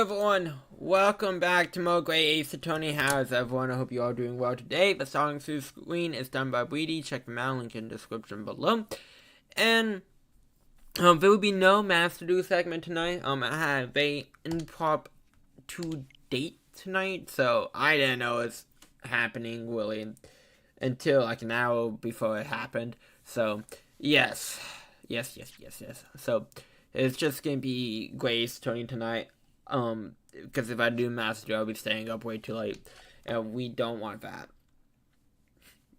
everyone, welcome back to more Great Ace Attorney. How's everyone? I hope you all are doing well today. The song through the screen is done by Weedy. Check them out, link in the description below. And there will be no Master Do segment tonight. I have a impromptu date tonight, so I didn't know it's happening really until like an hour before it happened. So yes. So it's just gonna be Grace Tony tonight. Because if I do Master, I'll be staying up way too late, and we don't want that.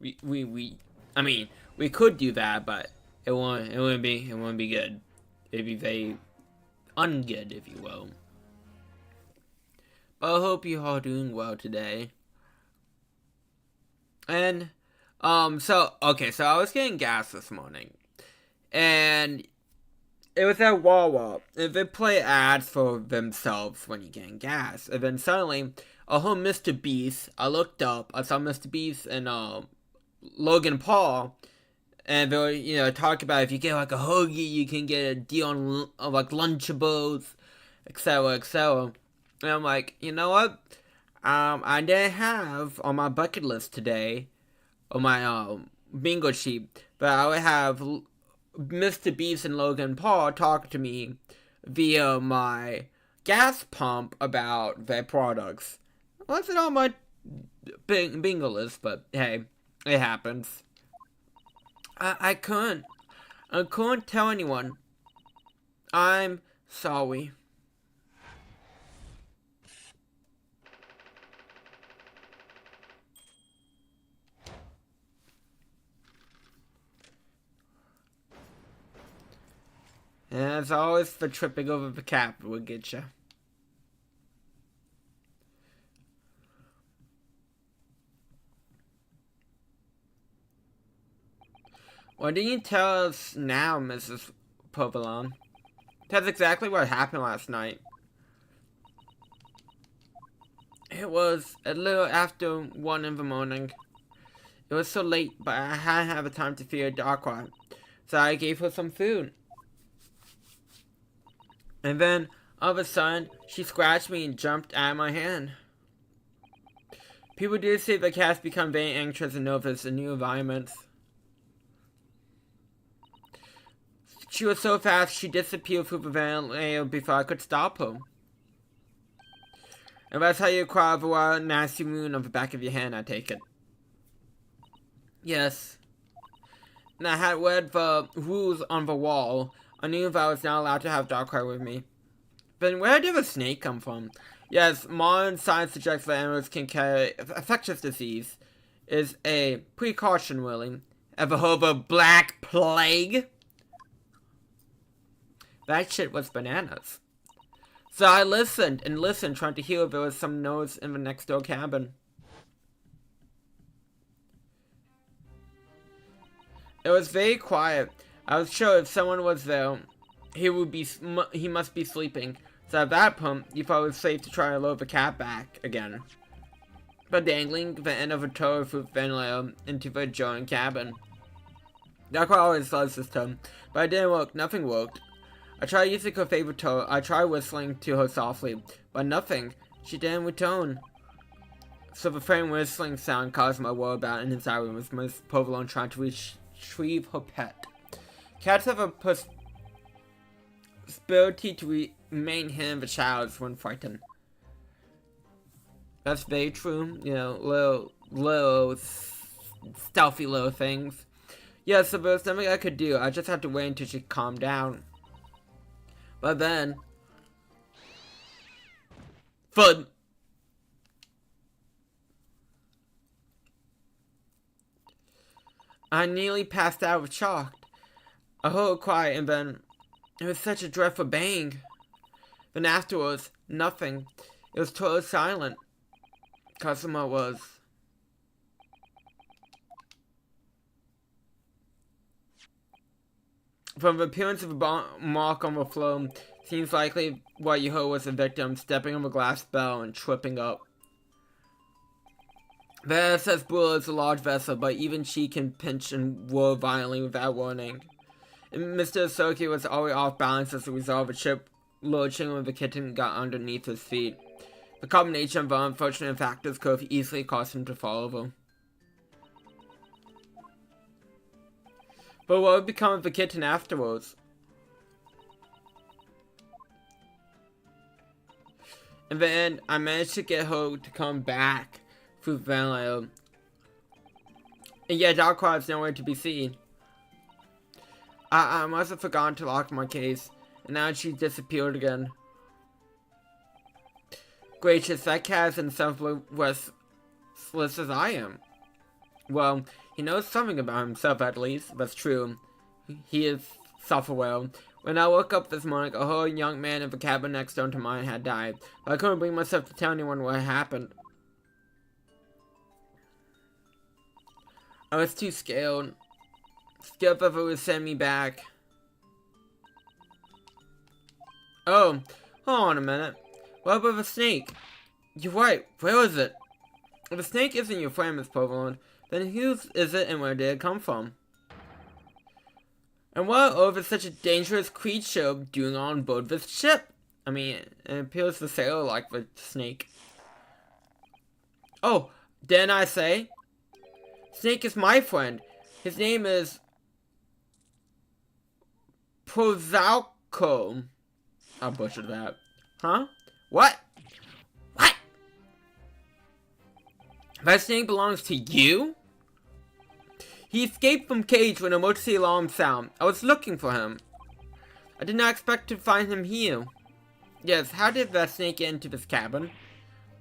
I mean, we could do that, but it wouldn't be good. It'd be very ungood, if you will. But I hope you all are doing well today. And so I was getting gas this morning, and it was at Wawa. They play ads for themselves when you're getting gas. And then suddenly, Mr. Beast, I looked up, I saw Mr. Beast and Logan Paul, and they were, talk about if you get like a hoagie, you can get a deal on like Lunchables, etc. And I'm like, you know what? I didn't have on my bucket list today, on my bingo sheet, but I would have Mr. Beast and Logan Paul talk to me via my gas pump about their products. It wasn't on my bingo list, but hey, it happens. I couldn't tell anyone. I'm sorry. And as always, the tripping over the cap will get you. Why didn't you tell us now, Mrs. Provolone? That's exactly what happened last night. It was a little after 1 in the morning. It was so late, but I hadn't had the time to feed a dog rat, so I gave her some food. And then, all of a sudden, she scratched me and jumped out of my hand. People do say the cats become very anxious and nervous in new environments. She was so fast, she disappeared through the ventilator before I could stop her. And that's how you acquire the wild, nasty wound on the back of your hand, I take it. Yes. And I had read the rules on the wall. I knew that I was not allowed to have Darkrai with me. Then where did the snake come from? Yes, modern science suggests that animals can carry infectious disease. Is a precaution, really. Ever heard of a black plague? That shit was bananas. So I listened and listened, trying to hear if there was some noise in the next door cabin. It was very quiet. I was sure if someone was there, he must be sleeping. So at that point, you thought it was safe to try to lure the cat back again. But dangling the end of a tow through the ventilator into the adjoining cabin. Darkrai always loves this tone, but it didn't work. Nothing worked. I tried using her favorite toe. I tried whistling to her softly, but nothing. She didn't return. So the faint whistling sound caused my whereabouts in his room with Miss Provolone trying to retrieve her pet. Cats have a ability to remain hidden in the shadows when frightened. That's very true. Little stealthy little things. Yeah, so there was something I could do. I just had to wait until she calmed down. But then, FUD. I nearly passed out with shock. I heard her cry, and then it was such a dreadful bang. Then afterwards, nothing. It was totally silent. Customer was. From the appearance of a mark on the floor, seems likely what you heard was the victim stepping on a glass bell and tripping up. The SS Bull is a large vessel, but even she can pinch and whirl violently without warning. And Mr. Asoki was always off balance as a result of a ship lurching when the kitten got underneath his feet. The combination of unfortunate factors could have easily caused him to fall over. But what would become of the kitten afterwards? In the end, I managed to get her to come back through the ventilator. And yet, Darkrai is nowhere to be seen. I must have forgotten to lock my case, and now she disappeared again. Gracious, that cat is in some restless as I am. Well, he knows something about himself at least. That's true. He is self-aware. When I woke up this morning, a whole young man in the cabin next door to mine had died. But I couldn't bring myself to tell anyone what happened. I was too scared. Scared that it would send me back. Oh, hold on a minute. What about the snake? You're right. Where is it? If the snake isn't your friend, Miss Provolone, then whose is it and where did it come from? And what on earth is such a dangerous creature doing on board this ship? I mean, it appears to sail like the snake. Oh, didn't I say? Snake is my friend. His name is Prozalco. I butchered that. Huh? What? What? That snake belongs to you? He escaped from cage when emergency alarm sound. I was looking for him. I did not expect to find him here. Yes, how did that snake get into this cabin?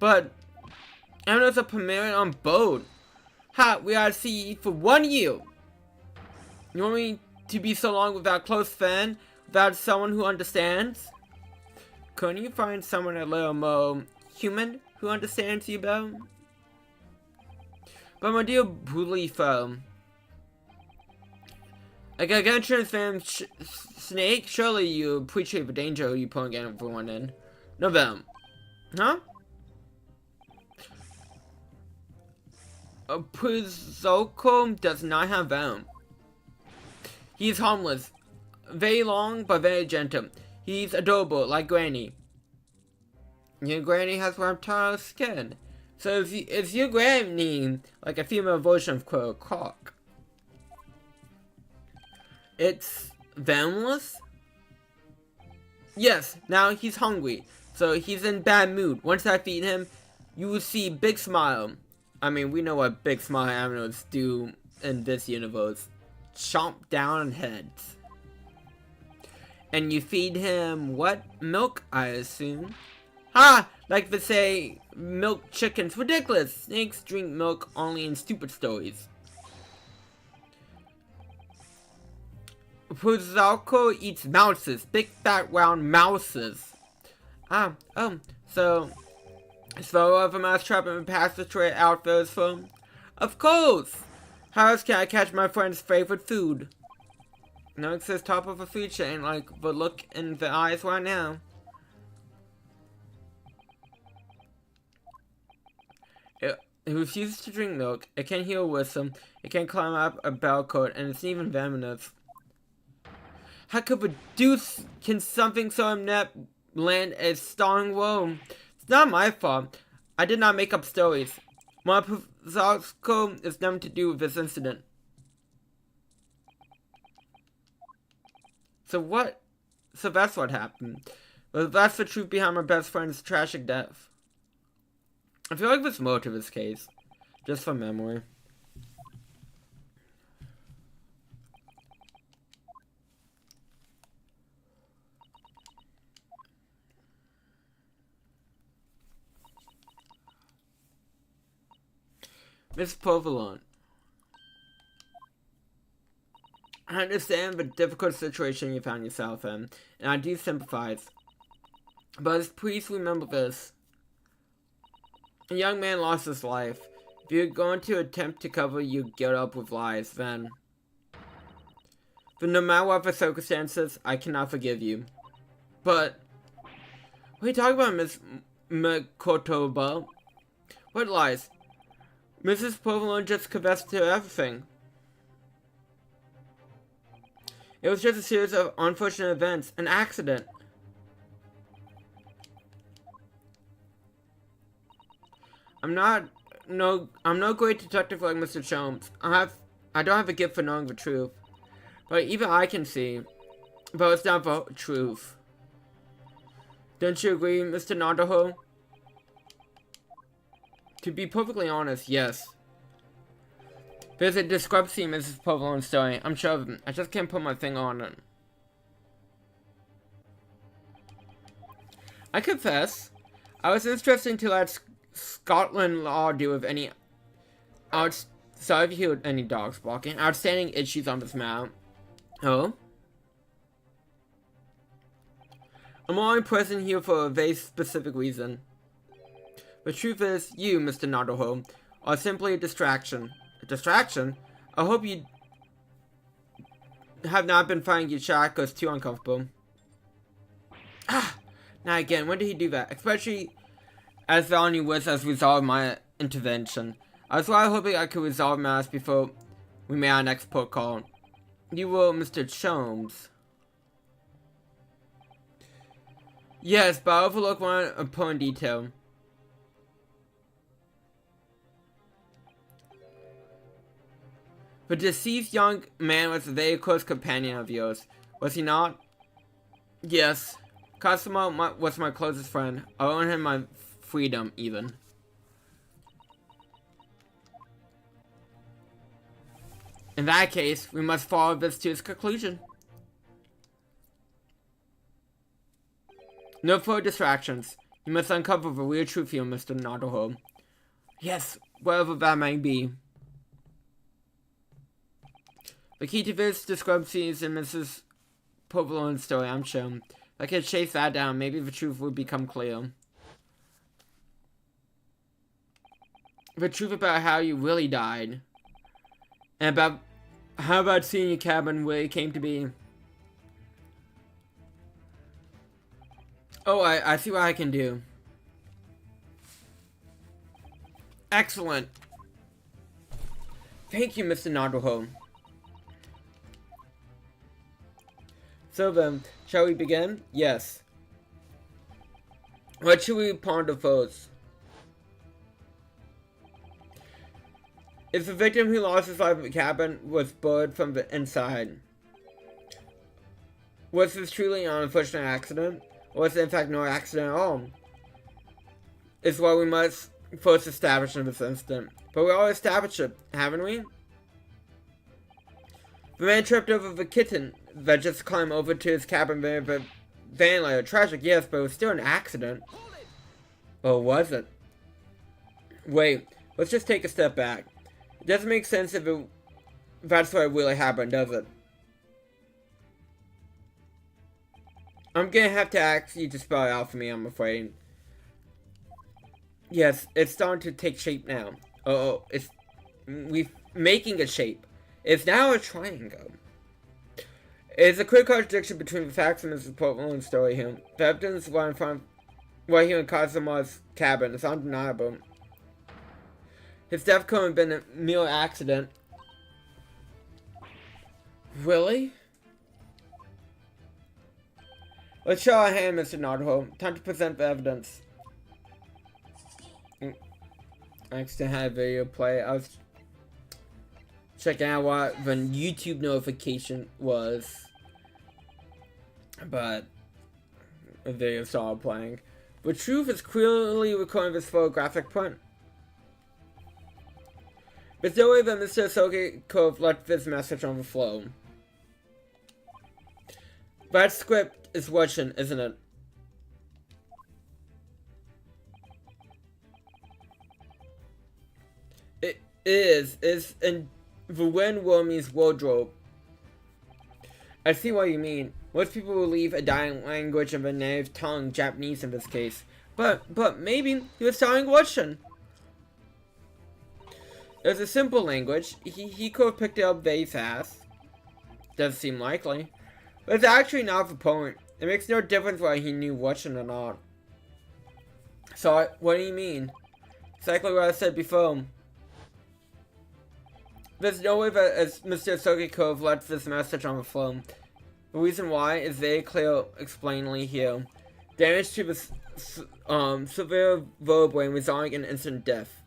But I was a permanent on board. Ha, we are at sea for 1 year. You want me to be so long without a close friend? Without someone who understands? Couldn't you find someone a little more human who understands you better? But my dear brutally foe, a gargantuan fan snake, surely you appreciate the danger you put everyone in. No venom. Huh? A Prizzoco does not have venom. He's harmless. Very long, but very gentle. He's adorable, like Granny. Your Granny has reptile skin. So is your Granny like a female version of Quirrell Cock? It's venomless? Yes, now he's hungry. So he's in bad mood. Once I feed him, you will see Big Smile. I mean, we know what Big Smile animals do in this universe. Chomp down heads. And you feed him what? Milk, I assume. Ha! Like they say, milk chickens. Ridiculous! Snakes drink milk only in stupid stories. Puzalco eats mouses. Big fat round mouses. So is photo of a mousetrap in the passageway out those from? Of course! How else can I catch my friend's favorite food? No, it says top of a food chain, like the look in the eyes right now. It refuses to drink milk, it can't hear a whistle, it can't climb up a bell cord, and it's even venomous. How could the deuce can something so inept land a starring world? It's not my fault. I did not make up stories. My Puzalco is nothing to do with this incident. So that's what happened. Well, that's the truth behind my best friend's tragic death. I feel like there's more to this case. Just from memory. Miss Provolone, I understand the difficult situation you found yourself in, and I do sympathize. But please remember this. A young man lost his life. If you're going to attempt to cover your guilt up with lies, then no matter what the circumstances, I cannot forgive you. But what are you talking about, Miss Makotoba? What lies? Mrs. Provolone just confessed to everything. It was just a series of unfortunate events, an accident. I'm no great detective like Mr. Chomes. I don't have a gift for knowing the truth. But even I can see. But it's not the truth. Don't you agree, Mr. Nadaho? To be perfectly honest, yes. There's a discrepancy in Mrs. Povolone's story. I'm sure of it. I just can't put my finger on it. I confess, I was interested to let Scotland law deal with any sorry if you hear any dogs barking. Outstanding issues on this map. Oh? I'm only present here for a very specific reason. The truth is, you, Mr. Nadaho, are simply a distraction. A distraction? I hope you have not been finding your chakras too uncomfortable. Ah! Now again, when did he do that? Especially as Valony Woods has resolved my intervention. I was rather hoping I could resolve matters before we made our next port call. You will, Mr. Chomes. Yes, but I overlooked one important detail. The deceased young man was a very close companion of yours, was he not? Yes. Cosimo was my closest friend. I owe him my freedom, even. In that case, we must follow this to its conclusion. No further distractions. You must uncover the real truth here, Mr. Nadaho. Yes, whatever that may be. The key to this discrepancy is in Mrs. Povolone's story, I'm sure. If I could chase that down, maybe the truth would become clear. The truth about how you really died. And about how about seeing your cabin really came to be. Oh, I see what I can do. Excellent. Thank you, Mr. Nadaho. So then, shall we begin? Yes. What should we ponder first? If the victim who lost his life in the cabin was burned from the inside, was this truly an unfortunate accident? Or was it in fact no accident at all? Is what we must first establish in this instant. But we already established it, haven't we? The man tripped over the kitten that just climbed over to his cabin van like tragic, yes, but it was still an accident. Or was it? Wait, let's just take a step back. It doesn't make sense if that's what really happened, does it? I'm gonna have to ask you to spell it out for me, I'm afraid. Yes, it's starting to take shape now. We're making a shape. It's now a triangle. It's a clear contradiction between the facts and Mrs. Portland's story here. The evidence right here in Cosimo's cabin is undeniable. His death couldn't have been a mere accident. Really? Let's show our hand, Mr. Nadaho. Time to present the evidence. I actually had a video play. I was checking out what the YouTube notification was, but a video started playing. The truth is clearly recording this photographic print. There's no way that Mr. Asoke could have left this message on the floor. That script is Russian, isn't it? It is. It's in the Wen-Wormy's wardrobe. I see what you mean. Most people will leave a dying language of a native tongue, Japanese in this case. But maybe he was telling Russian. It's a simple language. He could have picked it up very fast. Doesn't seem likely. But it's actually not the point. It makes no difference whether he knew Russian or not. So, what do you mean? Exactly what I said before. There's no way that Mr. Asoke could have left this message on the floor. The reason why is very clear explainingly here. Damage to the severe vertebrae resulting in instant death.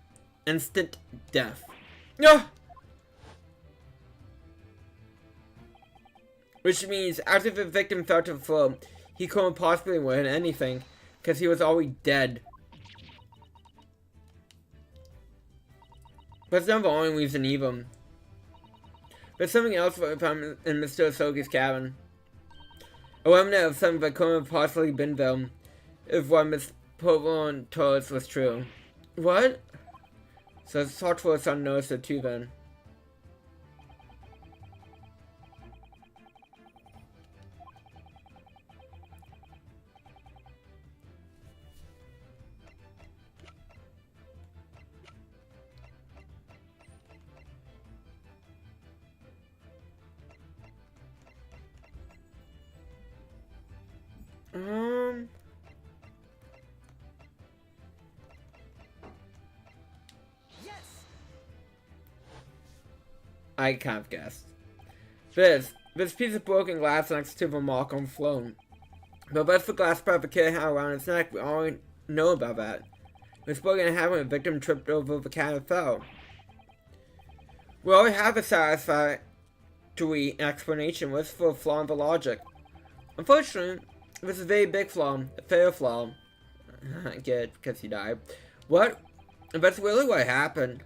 instant death. No! Which means after the victim fell to the floor, he couldn't possibly win anything, because he was already dead. But it's not the only reason either. There's something else we found in Mr. Sogi's cabin. A remnant of something that couldn't have possibly been there, if what Miss Purple told us was true. What? So it's thought for us unnoticed it too then. I kind of guessed. This piece of broken glass next to the mark on the floor. But that's the glass part the kid had around his neck. We already know about that. It's broken in half when the victim tripped over the cat and fell. We already have a satisfactory explanation. What's for a flaw in the logic? Unfortunately, this is a very big flaw. A fatal flaw. I get it, because he died. What? If that's really what happened,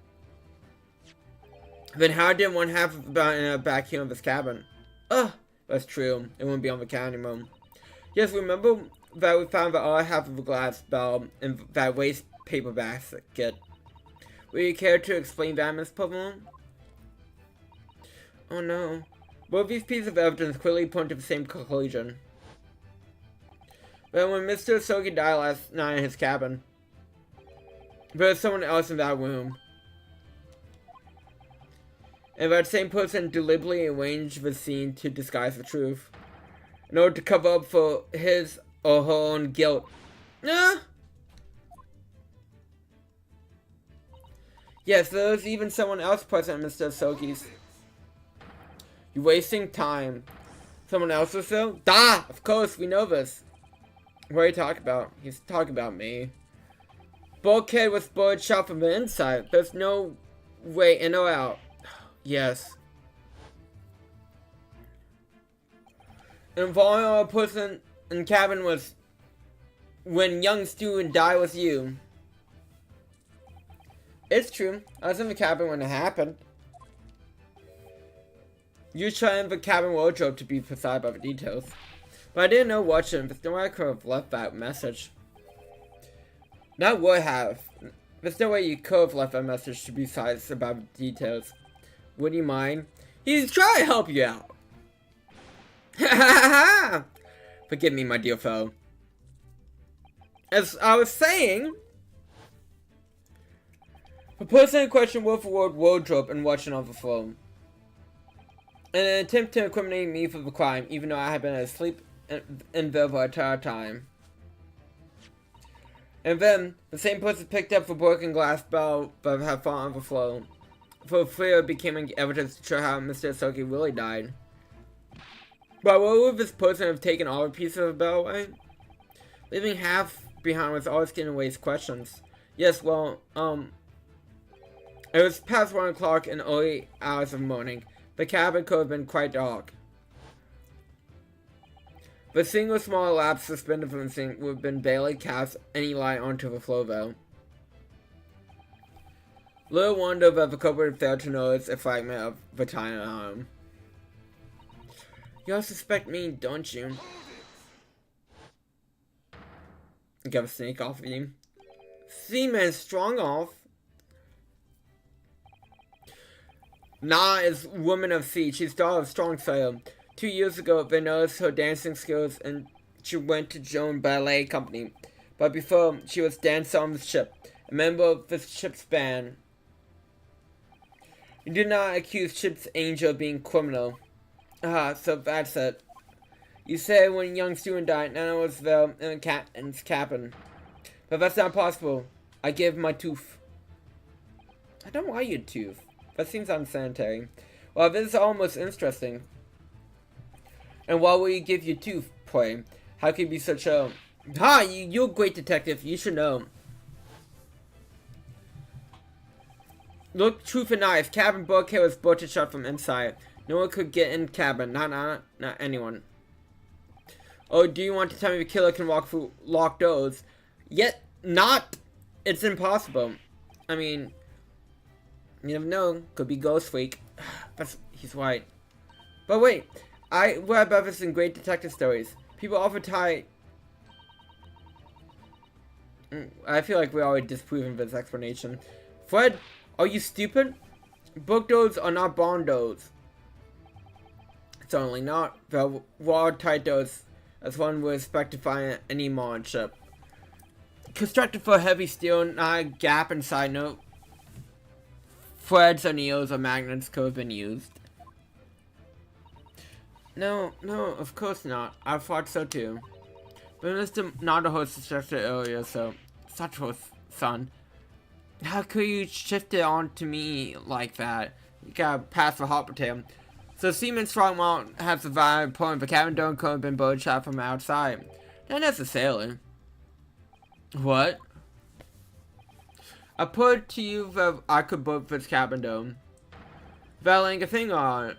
then how did one half of the bell end up back here in this cabin? Ugh, that's true. It won't be on the count anymore. Yes, remember that we found the other half of the glass bell in that waste paper basket. Would you care to explain that, Miss Pavone? Oh no. Both these pieces of evidence clearly point to the same conclusion. But when Mr. Sogi died last night in his cabin, there was someone else in that room. And that same person deliberately arranged the scene to disguise the truth, in order to cover up for his or her own guilt. Yes, there was even someone else present at Mr. Sogi's. You're wasting time. Someone else was there? Da! Of course, we know this. What are you talking about? He's talking about me. Bulkhead was bullet shot from the inside. There's no way in or out. Yes. And the only person in the cabin was when young student died was you. It's true. I was in the cabin when it happened. You tried in the cabin wardrobe to be precise about the details. But I didn't know what to. There's no way I could have left that message. Not would have. There's no way you could have left that message to be precise about the details. Would you mind? He's trying to help you out. Ha ha ha! Forgive me, my dear foe. As I was saying, the person in question wore the word wardrobe and watching on the phone. In an attempt to incriminate me for the crime, even though I had been asleep in the entire time. And then, the same person picked up the broken glass bell that had fallen on the floor. For fear becoming evidence to show how Mr. Sogi really died. But what would this person have taken all the pieces of the bell away? Leaving half behind was always getting away questions. Yes, well, it was past 1 o'clock in early hours of the morning. The cabin could have been quite dark. The single small lamp suspended from the sink would have been barely cast any light onto the floor though. Little wonder that the culprit failed to notice a fragment of the tiny arm. You all suspect me, don't you? Got a snake off of you. Seaman strong off. Na is woman of sea. She's daughter of strong sailor. 2 years ago, they noticed her dancing skills and she went to join ballet company. But before, she was dancer on the ship, a member of the ship's band. You do not accuse ship's angel of being criminal. Ah, so that's it. You say when a young student died, Nana was there in his cabin. But that's not possible. I gave my tooth. I don't want your tooth. That seems unsanitary. Well, this is almost interesting. And why will you give your tooth, pray? How can you be such a... Ha! You're a great detective. You should know. Look, truth and eyes. Cabin bulkhead was bolted shut from inside. No one could get in cabin. Not anyone. Oh, do you want to tell me the killer can walk through locked doors? Yet not. It's impossible. I mean, you never know. Could be Ghost Freak. He's right. But wait, I read about this in great detective stories. People often tie. I feel like we're already disproving this explanation. Fred, are you stupid? Book doors are not barn doors. Certainly not. The watertight doors, as one would expect to find any modern ship. Constructed for heavy steel, not a gap inside. No threads or needles or magnets could have been used. No, of course not. I thought so too. But Mr. Nadaho suggested earlier, so such was son. How could you shift it on to me like that? You gotta pass the hot potato. So Seaman Strongmount has survived pulling the cabin door and could have been boat shot from outside. Not necessarily. What? I put it to you that I could boat this cabin door. Without laying a finger on it.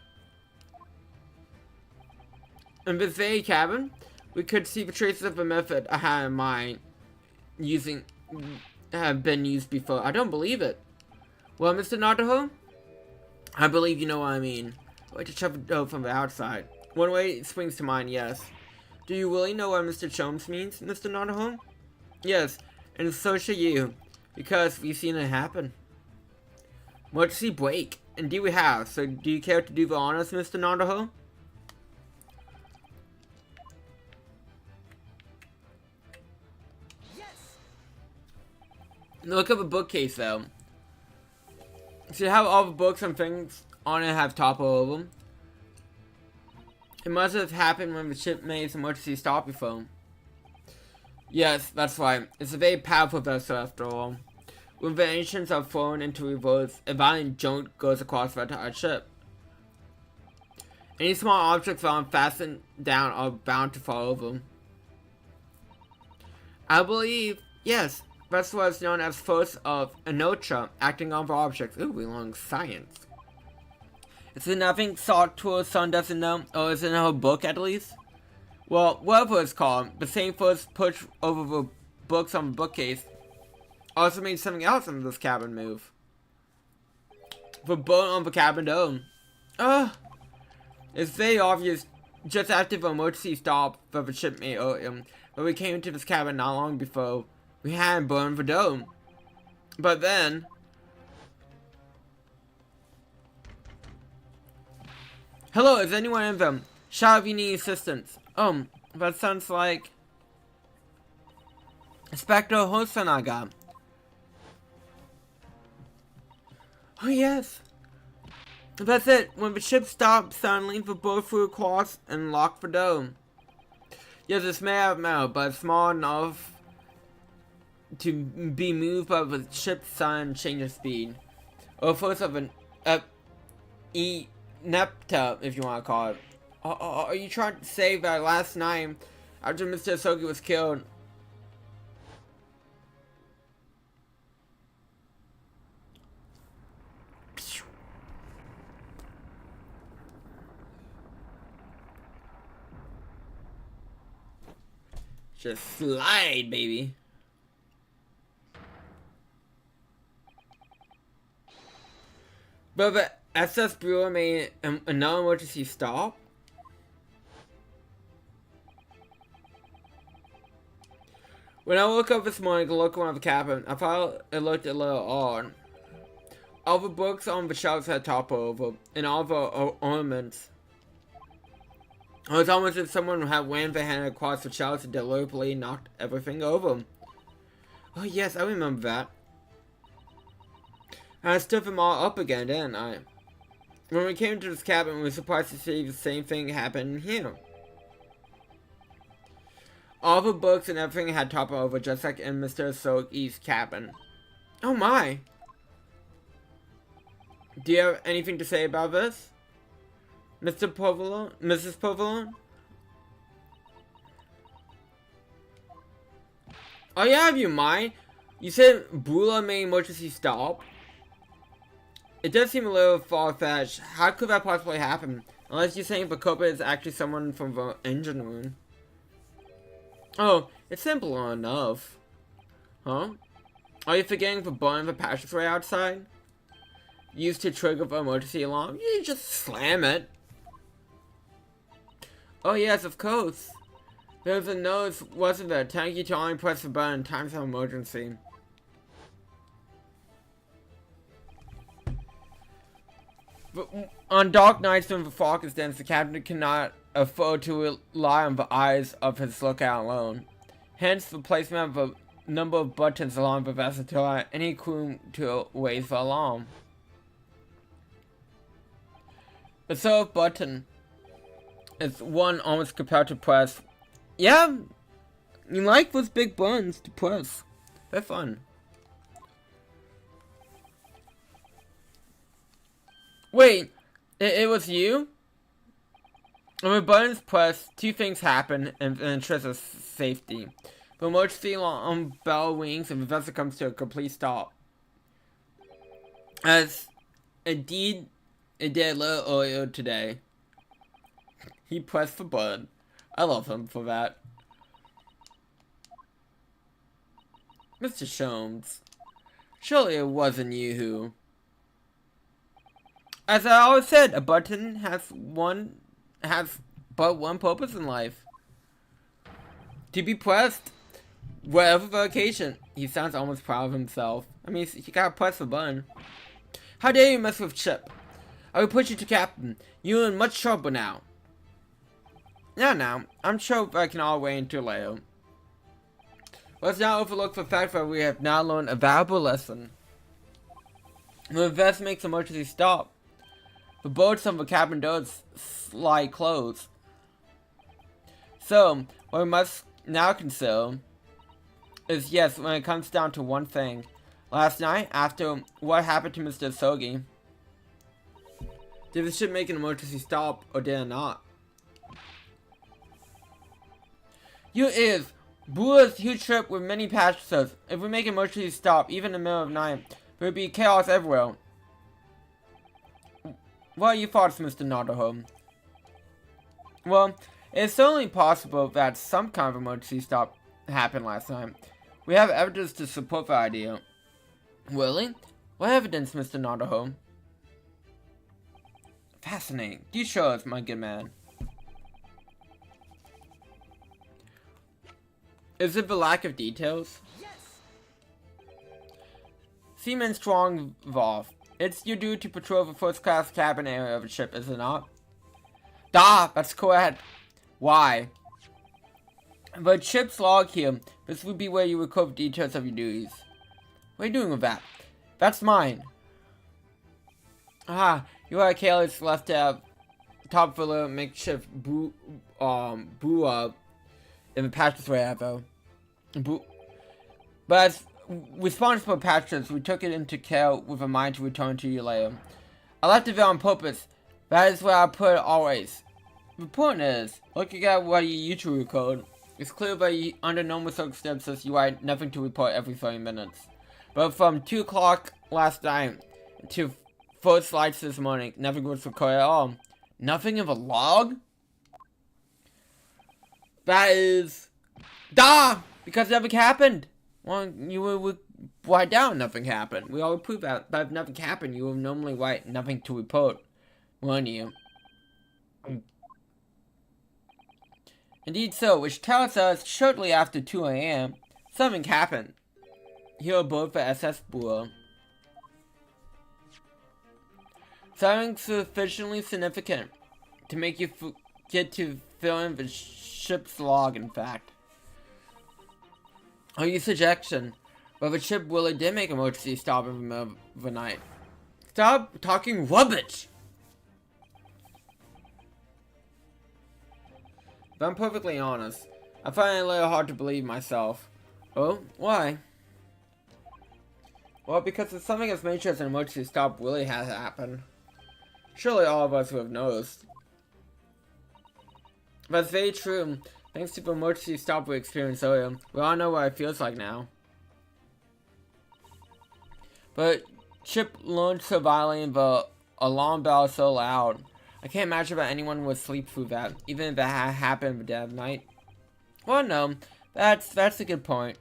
In this very cabin, we could see the traces of a method I had in mind have been used before. I don't believe it. Well, Mr. Nadaho? I believe you know what I mean. Way to shove the door from the outside. One way springs to mind, yes. Do you really know what Mr. Chomes means, Mr. Nadaho? Yes, and so should you, because we've seen it happen. Emergency break. Indeed we have, so do you care to do the honors, Mr. Nadaho? Look at the bookcase though. See how all the books and things on it have toppled over them? It must have happened when the ship made its emergency stop before. Yes, that's right. It's a very powerful vessel after all. When the ancients are thrown into reverse, a violent jolt goes across the entire ship. Any small objects found fastened down are bound to fall over. I believe, yes. This was known as force of inertia, acting on the objects. Ooh, we learned science. Is there nothing Salttour's son doesn't know? Or is it in her book at least? Well, whatever it's called, the same force pushed over the books on the bookcase also made something else in this cabin move. The bolt on the cabin door. It's very obvious just after the emergency stop that the ship made earlier, but we came into this cabin not long before. We hadn't burned the dome. But then... Hello, is anyone in them? Shout if you need assistance. That sounds like... Inspector Hosanaga. Oh yes. That's it. When the ship stopped suddenly, the boat flew across and locked the dome. Yes, it's made out of metal, but it's small enough to be moved by the ship's sudden change of speed. Or force of an inepta, if you want to call it. Are you trying to say that last night, after Mr. Asogi was killed, just slide, baby. But the SS Brewer made a non-emergency stop? When I woke up this morning to look around the cabin, I thought it looked a little odd. All the books on the shelves had toppled over, and all the ornaments. It was almost as if someone had ran their hand across the shelves and deliberately knocked everything over. Oh yes, I remember that. And I stood them all up again, didn't I? When we came to this cabin, we were surprised to see the same thing happen here. All the books and everything had toppled over, just like in Mr. Asogi's cabin. Oh my! Do you have anything to say about this? Mr. Provolone? Mrs. Provolone? Oh yeah, have you mind? You said Bula made emergency stop? It does seem a little far-fetched. How could that possibly happen? Unless you're saying Bacopa is actually someone from the engine room. Oh, it's simple enough. Huh? Are you forgetting the button the passageway outside? Used to trigger the emergency alarm? You just slam it. Oh yes, of course. There's a notice, wasn't there? Telling you to only press the button in times of emergency. But on dark nights when the fog is dense, the captain cannot afford to rely on the eyes of his lookout alone. Hence, the placement of a number of buttons along the vessel to allow any crew to raise the alarm. The sort of button is one almost compared to press. Yeah, you like those big buttons to press. They're fun. Wait, it was you? When the button's pressed, two things happen in the interest of safety. The emergency alarm bell rings and the vessel comes to a complete stop. As indeed it did a little earlier today. He pressed the button. I love him for that. Mr. Sholmes, surely it wasn't you who... As I always said, a button has but one purpose in life. To be pressed, whatever the occasion. He sounds almost proud of himself. I mean, he gotta press the button. How dare you mess with Chip? I will put you to captain. You're in much trouble now. Now, I'm sure I can all wait until later. Let's not overlook the fact that we have now learned a valuable lesson. When the vessel makes an emergency stop, the bolts on the cabin doors slide closed. So, what we must now consider is, yes, when it comes down to one thing. Last night, after what happened to Mr. Sogi, did the ship make an emergency stop or did it not? You is Bua's huge ship with many passengers. If we make an emergency stop, even in the middle of the night, there would be chaos everywhere. What are your thoughts, Mr. Notterholm? Well, it's certainly possible that some kind of emergency stop happened last night. We have evidence to support the idea. Really? What evidence, Mr. Notterholm? Fascinating. Do show us, my good man. Is it the lack of details? Yes. Seaman Strong Valve. It's your duty to patrol the first-class cabin area of a ship, is it not? That's correct. Why? The ship's log here. This would be where you record details of your duties. What are you doing with that? That's mine. You are careless left at top of the makeshift boo in the passageway though. But as responsible passengers, we took it into care with a mind to return to you later. I left it there on purpose. That is where I put it always. The point is, looking at what you usually record, it's clear that under normal circumstances you write nothing to report every 30 minutes. But from 2 o'clock last night to first lights this morning, nothing was recorded at all. Nothing of a log? That is... Because nothing happened! Well, you would write down nothing happened. We all prove that. But if nothing happened, you would normally write nothing to report, wouldn't you? Indeed so, which tells us shortly after 2 a.m., something happened. Here aboard the SS Bua. Something sufficiently significant to make you get to fill in the ship's log, in fact. Or your suggestion, but the ship really did make an emergency stop in the middle of the night. Stop talking rubbish! If I'm perfectly honest, I find it a little hard to believe myself. Oh, why? Well, because if something as major as an emergency stop really has happened, surely all of us would have noticed. But it's very true. Thanks to the emergency stop we experienced earlier, we all know what it feels like now. But Chip learned so violently, the alarm bell is so loud. I can't imagine that anyone would sleep through that, even if that happened that night. Well, no, that's a good point.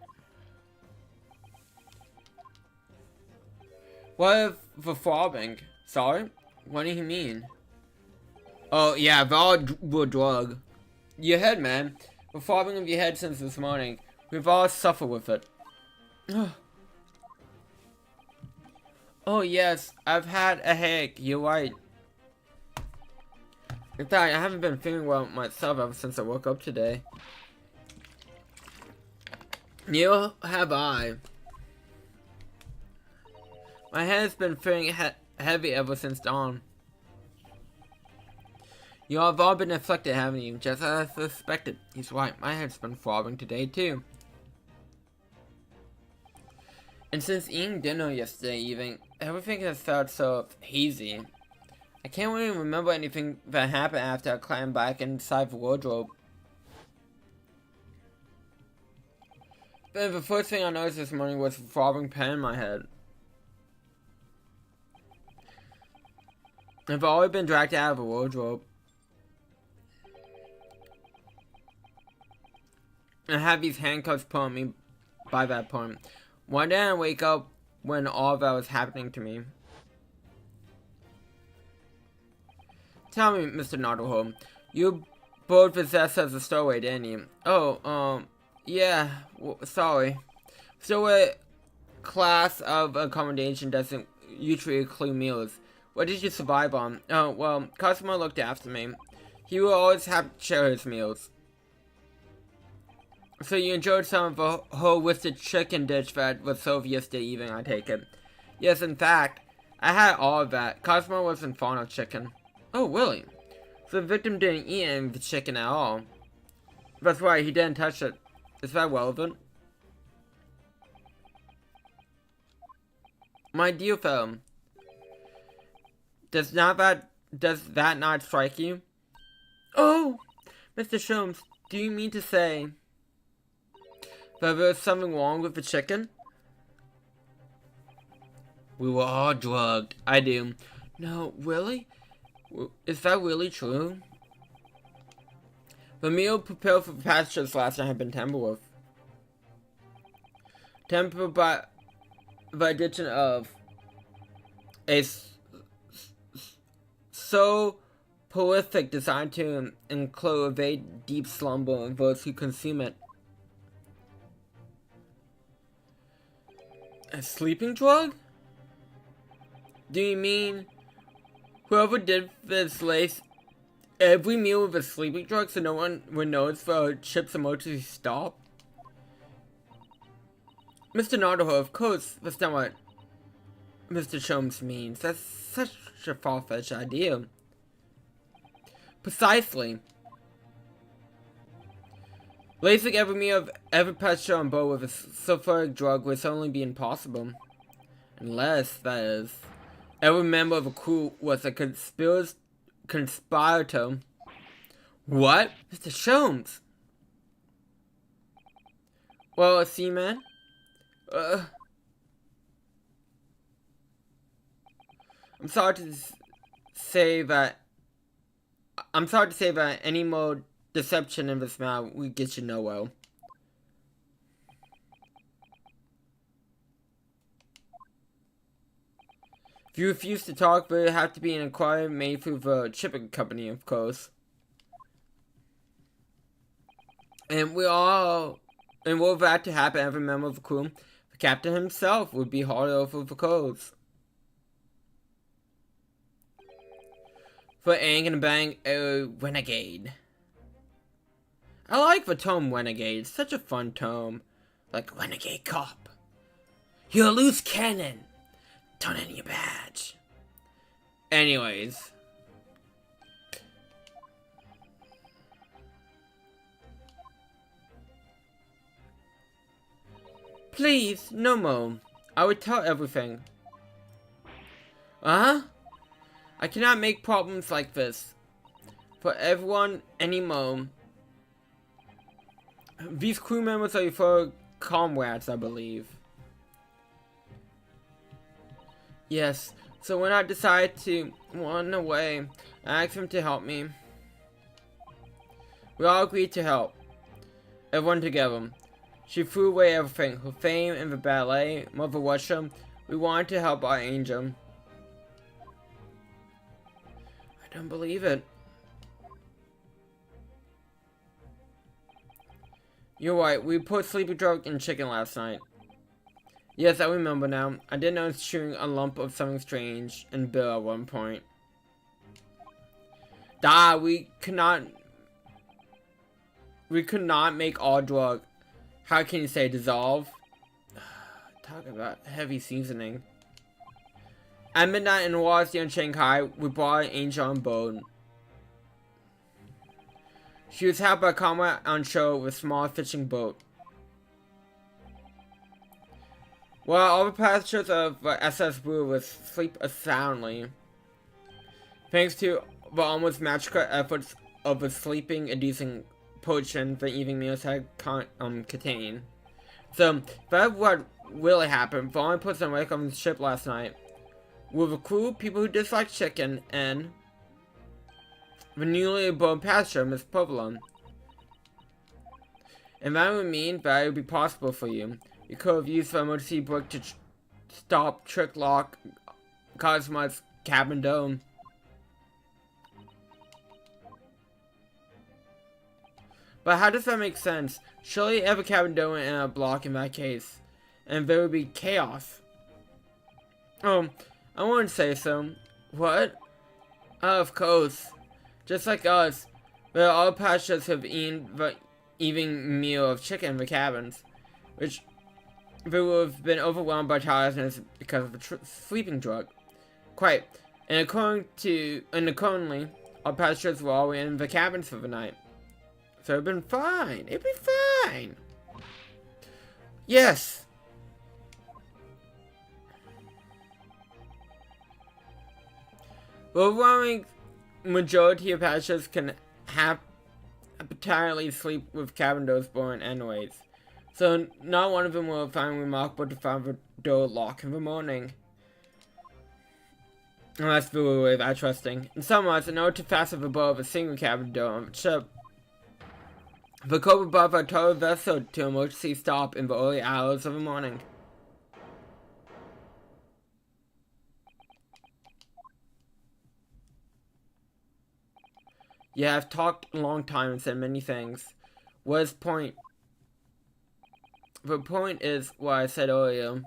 What if the throbbing? Sorry? What do you mean? Oh, yeah, they all were drug. Your head, man. The throbbing of your head since this morning. We've all suffered with it. Oh, yes, I've had a headache. You're right. In fact, I haven't been feeling well myself ever since I woke up today. Neither have I. My head has been feeling heavy ever since dawn. You all have all been afflicted, haven't you? Just as I suspected. He's right, my head's been throbbing today too. And since eating dinner yesterday evening, everything has felt so hazy. I can't really remember anything that happened after I climbed back inside the wardrobe. But the first thing I noticed this morning was a throbbing pain in my head. I've always been dragged out of the wardrobe. I had these handcuffs put on me by that point. Why didn't I wake up when all that was happening to me? Tell me, Mr. Noddleholm, you both possessed as a stowaway, didn't you? Oh, yeah, sorry. Stowaway class of accommodation doesn't usually include meals. What did you survive on? Oh, well, customer looked after me. He will always have to share his meals. So you enjoyed some of the whole roasted chicken dish that was served yesterday evening, I take it. Yes, in fact, I had all of that. Cosmo wasn't fond of chicken. Oh, really? So the victim didn't eat any of the chicken at all. That's right, he didn't touch it. Is that relevant? My dear fellow, does that not strike you? Oh, Mr. Sholmes, do you mean to say that there's something wrong with the chicken? We were all drugged. I do. No, really? Is that really true? The meal prepared for the pastures last night had been tampered with. Tempered by the addition of a so prolific designed to include a very deep slumber of those who consume it. A sleeping drug? Do you mean whoever did this laced every meal with a sleeping drug so no one would notice for Chip's emergency stop? Mr. Noddleholm, of course, that's not what Mr. Sholmes means. That's such a far-fetched idea. Precisely. Lacing every meal of every passenger on board with a sulfuric drug would certainly be impossible. Unless, that is, every member of the crew was a conspirator. What? Mr. Sholmes! Well, Seaman? I'm sorry to say that any more deception in this matter would get you nowhere. If you refuse to talk, there would have to be an inquiry made through the shipping company, of course. And were that to happen, every member of the crew, the captain himself would be hauled over the coals. For aiding and abetting a renegade. I like the term renegade. It's such a fun term. Like renegade cop. You're a loose cannon. Turn in your badge. Anyways. Please, no more. I would tell everything. Uh-huh? I cannot make problems like this. For everyone anymore. These crew members are your comrades, I believe. Yes, so when I decided to run away, I asked him to help me. We all agreed to help. Everyone together. She threw away everything, her fame and the ballet, Mother Russia. We wanted to help our angel. I don't believe it. You're right, we put sleepy drug in chicken last night. Yes, I remember now. I did notice chewing a lump of something strange in Bill at one point. We could not make all drug. How can you say dissolve? Talk about heavy seasoning. At midnight in Wall in Shanghai, we brought an angel on board. She was helped by a comrade on shore with a small fishing boat. While all the passengers of SS Blue was asleep soundly, thanks to the almost magical efforts of the sleeping-inducing potion the evening meals had contained. So, that's what really happened. The only person awake on the ship last night were the crew, people who disliked chicken, and the newly born passenger, Miss Provolone. And that would mean that it would be possible for you. You could have used the emergency brake to stop Trick Lock Cosmo's cabin dome. But how does that make sense? Surely every cabin dome in a block in that case. And there would be chaos. Oh, I wouldn't say so. What? Of course. Just like us, but all passengers have eaten the evening meal of chicken in the cabins, which they would have been overwhelmed by tiredness because of the sleeping drug. Quite. And accordingly, all passengers were all in the cabins for the night. So it'd been fine. It'd be fine. Yes. The overwhelming majority of passengers can entirely sleep with cabin doors born anyways. So not one of them will find remarkable to find the door locked in the morning. Unless they were that trusting. In some ways, in order to fasten above a single cabin door on the ship, the code above a total vessel to emergency stop in the early hours of the morning. Yeah, I've talked a long time and said many things. What is the point? The point is what I said earlier.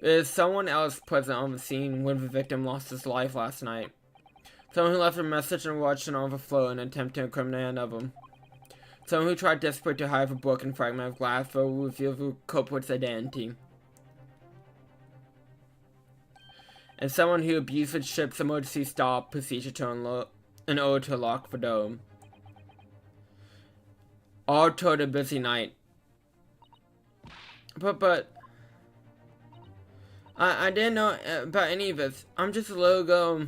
There is someone else present on the scene when the victim lost his life last night. Someone who left a message and watched it overflow in an attempt to incriminate another. Someone who tried desperate to hide a broken fragment of glass that will reveal the culprit's identity. And someone who abused the ship's emergency stop procedure in order to lock the dome. All toward a busy night. But I didn't know about any of this. I'm just a little girl.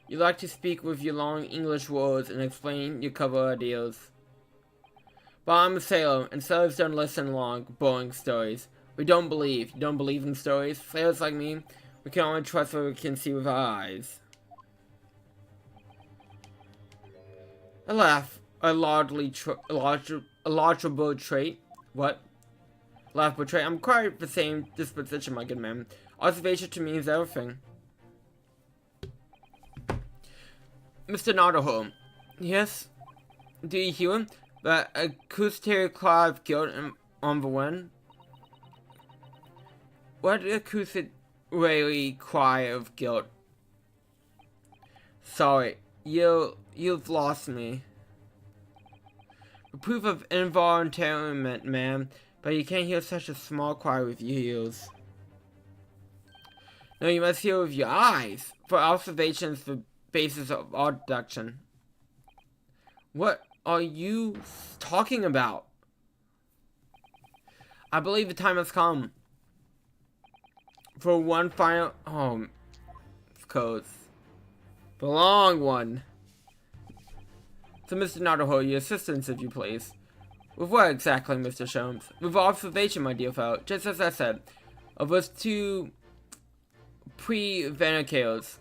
You like to speak with your long English words and explain your cover ideas. But I'm a sailor, and sailors don't listen to long, boring stories. We don't believe. You don't believe in stories? Sailors like me, we can only trust what we can see with our eyes. I laugh. A laudable trait. What? Laughable trait. I'm quite the same disposition, my good man. Observation to me is everything. Mr. Notterholm. Yes? Do you hear him? That acoustic cloud of guilt on the wind? What acoustic really cry of guilt? Sorry, you've lost me. The proof of involuntaryment, man, but you can't hear such a small cry with your ears. No, you must hear with your eyes, for observation is the basis of all deduction. What are you talking about? I believe the time has come for one final of course. The long one. So, Mr. Notterholm, your assistance, if you please. With what exactly, Mr. Sholmes? With observation, my dear fellow. Just as I said, of us two pre-Venicales.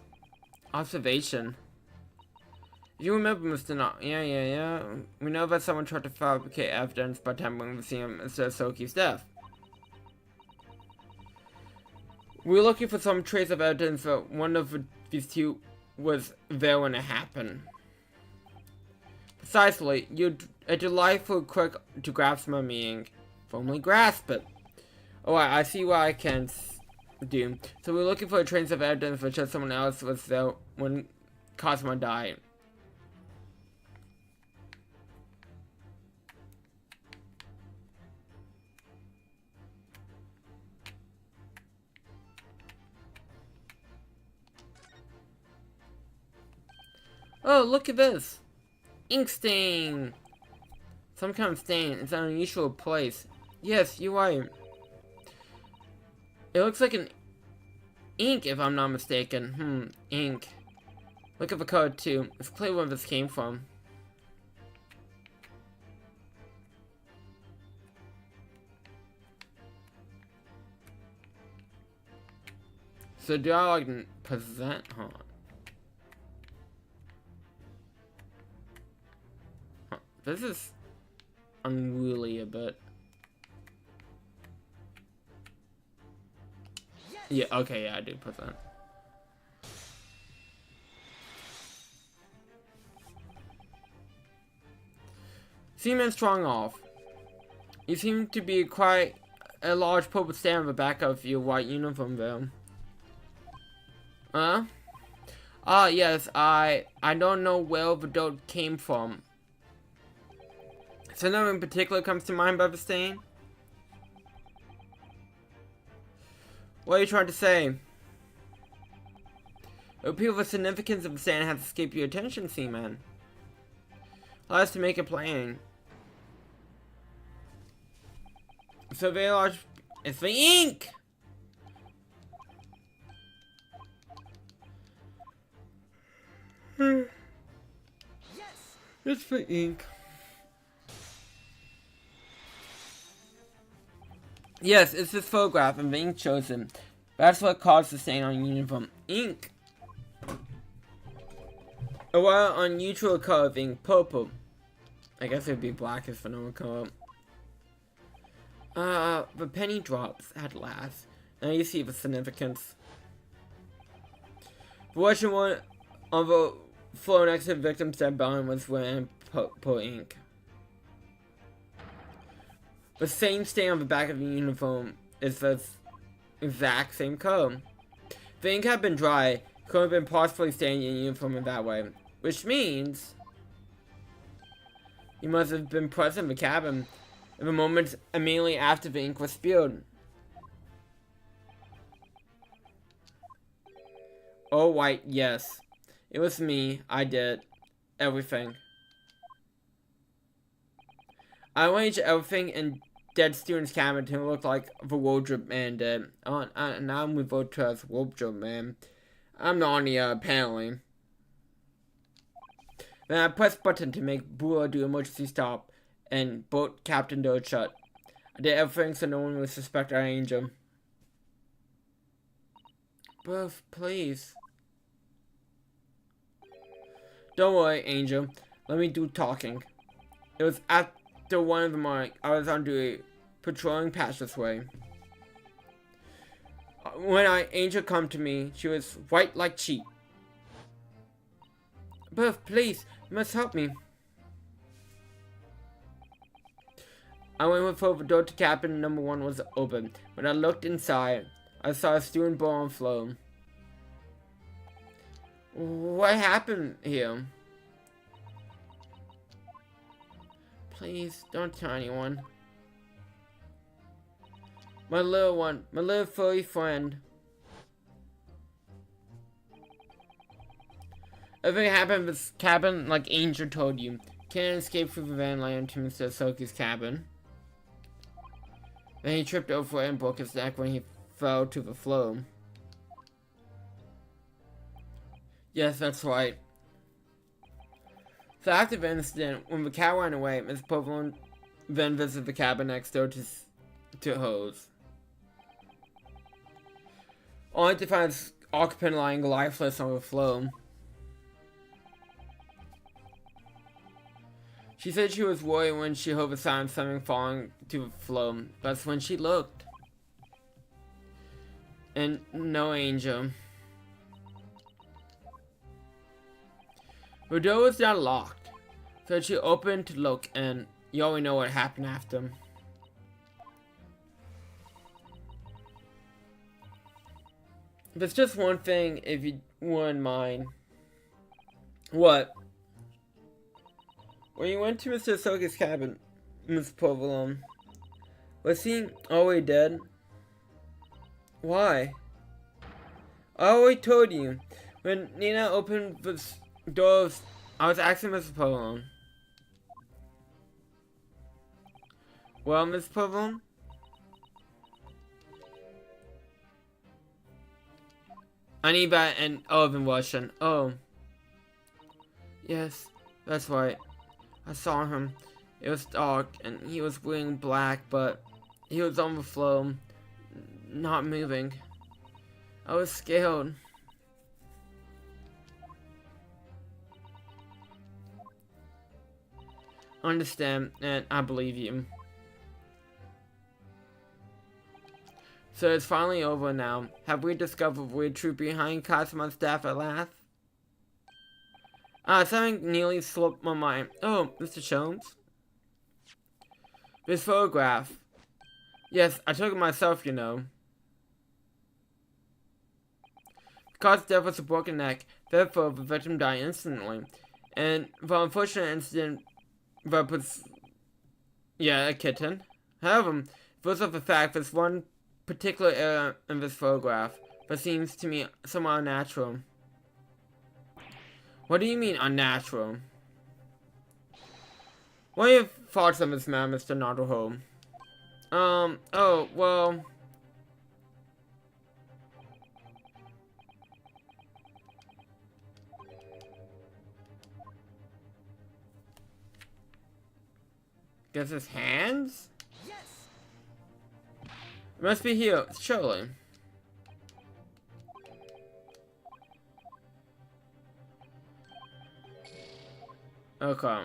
Observation. You remember, Mr. Yeah. We know that someone tried to fabricate evidence by tampering with Museum instead of Soki's death. We're looking for some trace of evidence that one of these two was there when it happened. Precisely, you're a delightful quick to grasp my meaning. Firmly grasp it. Alright, I see what I can do. So we're looking for a trace of evidence that shows someone else was there when Cosmo died. Oh, look at this! Ink stain! Some kind of stain. It's an unusual place. Yes, you're right. It looks like an ink, if I'm not mistaken. Ink. Look at the color too. It's clear where this came from. So do I like present? Hold on. This is unruly a bit. Yeah, okay, yeah, I do put that. Seaman strong off. You seem to be quite a large purple stand on the back of your white uniform though. Huh? Ah, yes, I don't know where the dirt came from. So no one in particular comes to mind by the stain? What are you trying to say? It would appear the significance of the stain has escaped your attention, Seaman. Allow us to make it plain. So very large. It's the ink! Yes! It's the ink. Yes, it's this photograph and the ink shows him. That's what caused the stain on your uniform. Ink! A rather unusual color of ink, purple. I guess it would be black if for normal color. The penny drops at last. Now you see the significance. The Russian one on the floor next to the victim's dead body was wearing purple ink. The same stain on the back of the uniform is the exact same color. If the ink had been dry, it could have been possibly staining your uniform in that way. Which means you must have been present in the cabin in the moment immediately after the ink was spilled. Oh, right, yes. It was me. I did everything. I arranged everything in dead student's cabin to look like the wardrobe man did. Now I'm referred to as wardrobe man. I'm Narnia, apparently. Then I pressed button to make Bula do emergency stop and boat captain door shut. I did everything so no one would suspect our angel. Bruv, please. Don't worry, Angel. Let me do talking. It was after 1 in the morning. I was on duty, patrolling past this way. When Angel come to me, she was white like sheet. Bruv, please, you must help me. I went with her. The door to cabin number 1 was open. When I looked inside, I saw a student bowl on floor. What happened here? Please, don't tell anyone. My little one, my little furry friend. Everything happened in this cabin like Angel told you. Can't escape through the van line to Mr. Soki's cabin. Then he tripped over it and broke his neck when he fell to the floor. Yes, that's right. So after the incident, when the cat ran away, Miss Pavlon then visited the cabin next door to hers. Only to find occupant lying lifeless on the floor. She said she was worried when she heard the sound of something falling to the floor. That's when she looked. And no angel. The door was not locked, so she opened to look, and you already know what happened after. There's just one thing, if you wouldn't mind. What? When you went to Mr. Soka's cabin, Miss Provolone, was he already dead? Why? I already told you. When Nina opened the doors, I was asking Mrs. Provolone. Well, Miss Provolone? I need that and in Russian. Oh. Yes, that's right. I saw him. It was dark, and he was wearing black, but he was on the floor, not moving. I was scared. I understand, and I believe you. So it's finally over now. Have we discovered the weird truth behind Cosmo's death at last? Something nearly slipped my mind. Oh, Mr. Jones? This photograph. Yes, I took it myself, you know. The cause of death was a broken neck. Therefore, the victim died instantly. And the unfortunate incident that was... yeah, a kitten. However, because of the fact there's one particular error in this photograph that seems to me somewhat unnatural. What do you mean, unnatural? What are your thoughts on this man, Mr. Naruto? Oh, well... guess his hands? Yes. It must be here, surely. Okay.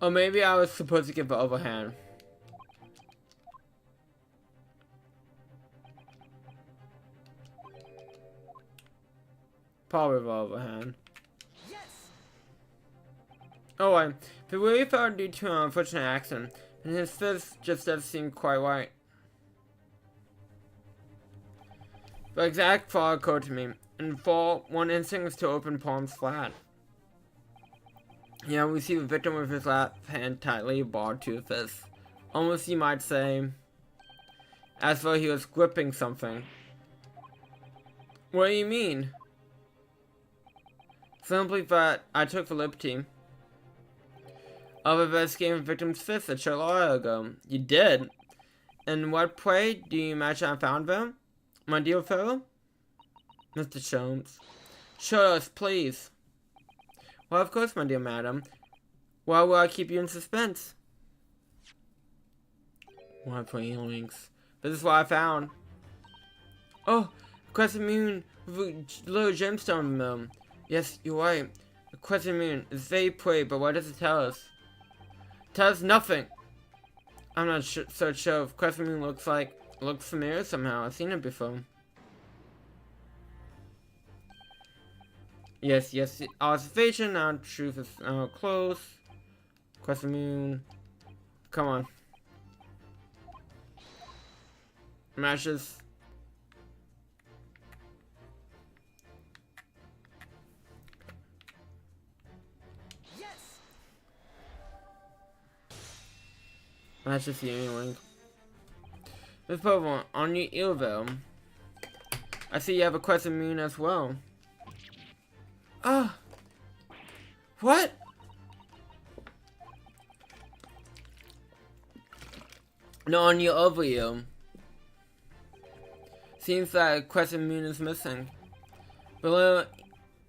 Or maybe I was supposed to get the overhand. Probably the overhand. Yes. Oh, the way fell due to an unfortunate accident, and his fist just doesn't seem quite right. The exact thought occurred to me. In fall, one instinct was to open palms flat. Yeah, we see the victim with his left hand tightly barred to the fist. Almost, you might say, as though he was gripping something. What do you mean? Simply that I took the liberty of investigating the victim's fist a short while ago. You did? And what, pray, do you imagine I found them? My dear fellow? Mr. Jones. Show us, please. Well, of course, my dear madam. Why will I keep you in suspense? Why play links? This is what I found. Oh, crescent moon with a little gemstone in the middle. Yes, you're right. The crescent moon is very pretty, but what does it tell us? It tells us nothing. I'm not so sure if crescent moon looks familiar somehow. I've seen it before. Yes, observation, now truth is close. Crescent moon. Come on. Matches. Yes. Matches the only link. Miss Pokemon, on your Earville. I see you have a crescent moon as well. What? No, on your over you. Seems that Crescent Moon is missing. But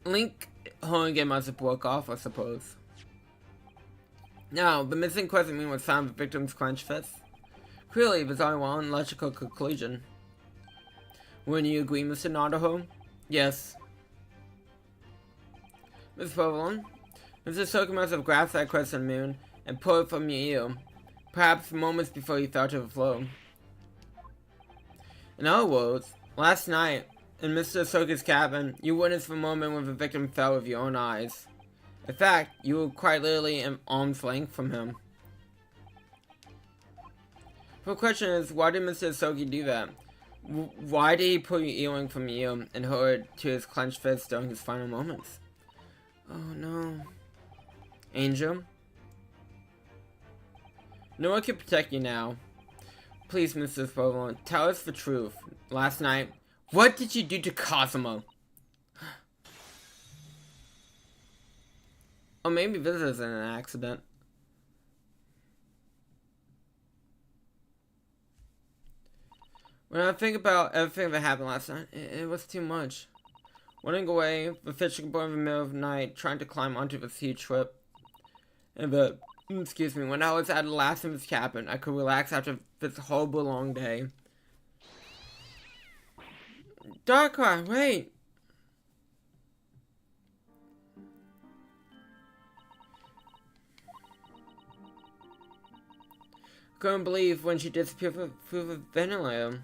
Link Hooligan must have broke off, I suppose. Now, the missing Crescent Moon was found with the victim's clenched fist. Clearly, there's only one logical conclusion. Wouldn't you agree, Mr. Nadaho? Yes. Miss Provolone, Mr. Soka must have grasped that Crescent Moon and pulled it from your ear, perhaps moments before you fell to the floor. In other words, last night, in Mr. Soka's cabin, you witnessed the moment when the victim fell with your own eyes. In fact, you were quite literally an arm's length from him. The question is, why did Mr. Soki do that? Why did he pull your earring from your ear and hold it to his clenched fist during his final moments? Oh no. Angel? No one can protect you now. Please, Mrs. Provolone, tell us the truth. Last night, what did you do to Cosmo? Or maybe this isn't an accident. When I think about everything that happened last night, it was too much. Running away, the fishing boat in the middle of the night, trying to climb onto this huge ship. And when I was at the last of his cabin, I could relax after this horrible long day. Darkrai, wait! Couldn't believe when she disappeared through the ventilator.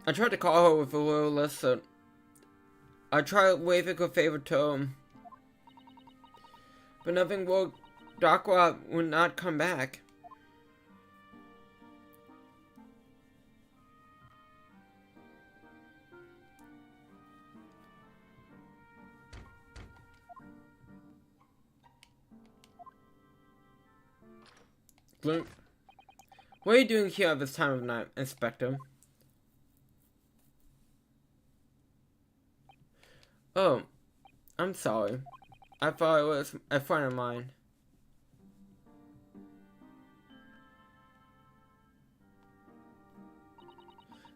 I tried to call her with a little listen. I tried waving her favorite tone. But nothing worked. Darkrai would not come back. What are you doing here at this time of night, Inspector? Oh, I'm sorry. I thought it was a friend of mine.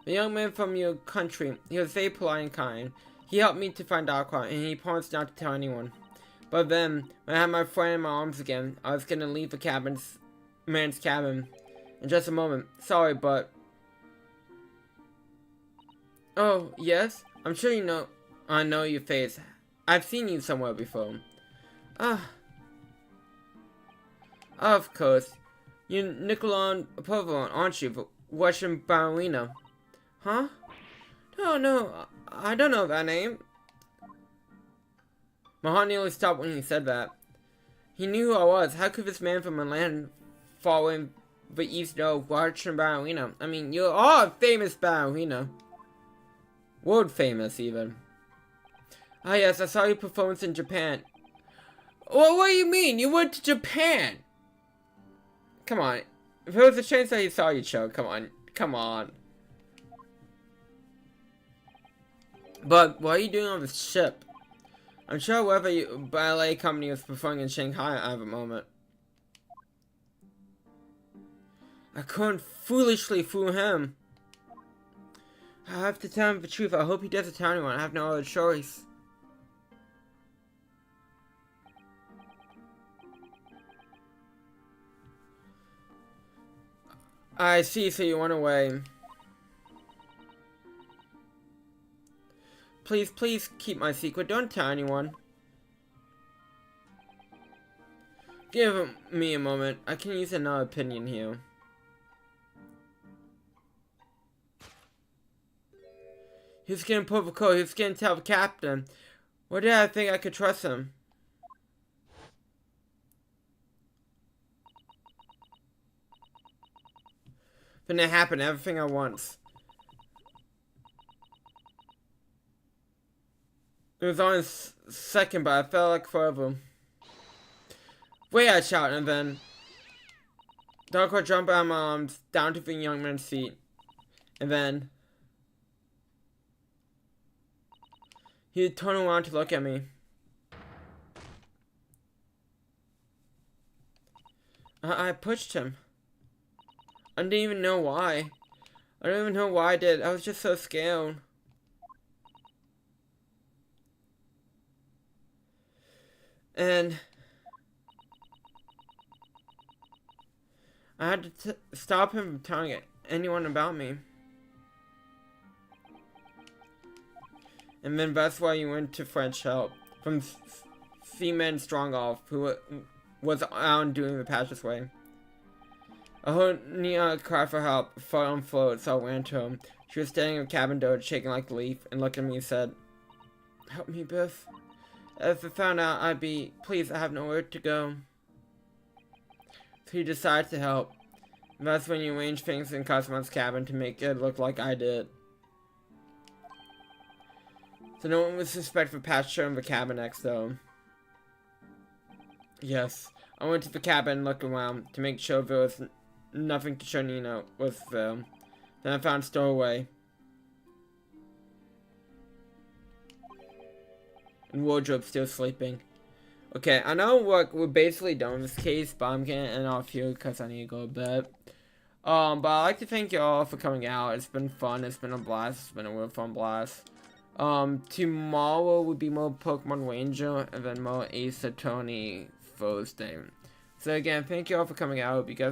A young man from your country. He was very polite and kind. He helped me to find Darkrai, and he promised not to tell anyone. But then, when I had my friend in my arms again, I was gonna leave the man's cabin. In just a moment. Sorry, but... Oh, yes? I'm sure you know... I know your face. I've seen you somewhere before. Of course. You're Nicolon Provolone, aren't you? The Russian ballerina. Huh? No, I don't know that name. My heart nearly stopped when he said that. He knew who I was. How could this man from a land fall in the east of Russian ballerina? I mean, you're all a famous ballerina. World famous, even. Ah, yes, I saw your performance in Japan. Well, what do you mean? You went to Japan? Come on. If there was a chance that he saw you, Cho, come on. Come on. But what are you doing on this ship? I'm sure whatever ballet company was performing in Shanghai at the moment. I couldn't foolishly fool him. I have to tell him the truth. I hope he doesn't tell anyone. I have no other choice. I see, so you went away. Please keep my secret. Don't tell anyone. Give me a moment. I can use another opinion here. He was getting provocative. He was getting to tell the captain. Why did I think I could trust him? Then it happened, everything at once. It was only a second, but I felt like forever. Wait, I shouted, and then Darkrai jumped out of my arms, down to the young man's feet. And then he would turn around to look at me. I pushed him. I didn't even know why. I don't even know why I did. I was just so scared. And I had to stop him from telling anyone about me. And then that's why you went to French help from Seaman Strongoff, who was out doing the passageway. I heard Nia cry for help, fell on float, so I ran to him. She was standing in the cabin door, shaking like a leaf, and looked at me and said, "Help me, Biff. If I found out, I'd be, please, I have nowhere to go." So he decided to help. And that's when you arranged things in Cosmo's cabin to make it look like I did. So no one was suspected for past show in the cabin next, though. Yes, I went to the cabin and looked around to make sure there was nothing to show Nina was there. Then I found stowaway. And wardrobe still sleeping. Okay, I know we're basically done with this case, but I'm getting it off here because I need to go to bed. But I'd like to thank you all for coming out. It's been fun. It's been a blast. It's been a real fun blast. Tomorrow would be more Pokemon Ranger, and then more Ace Attorney Thursday. So again, thank you all for coming out. Hope you guys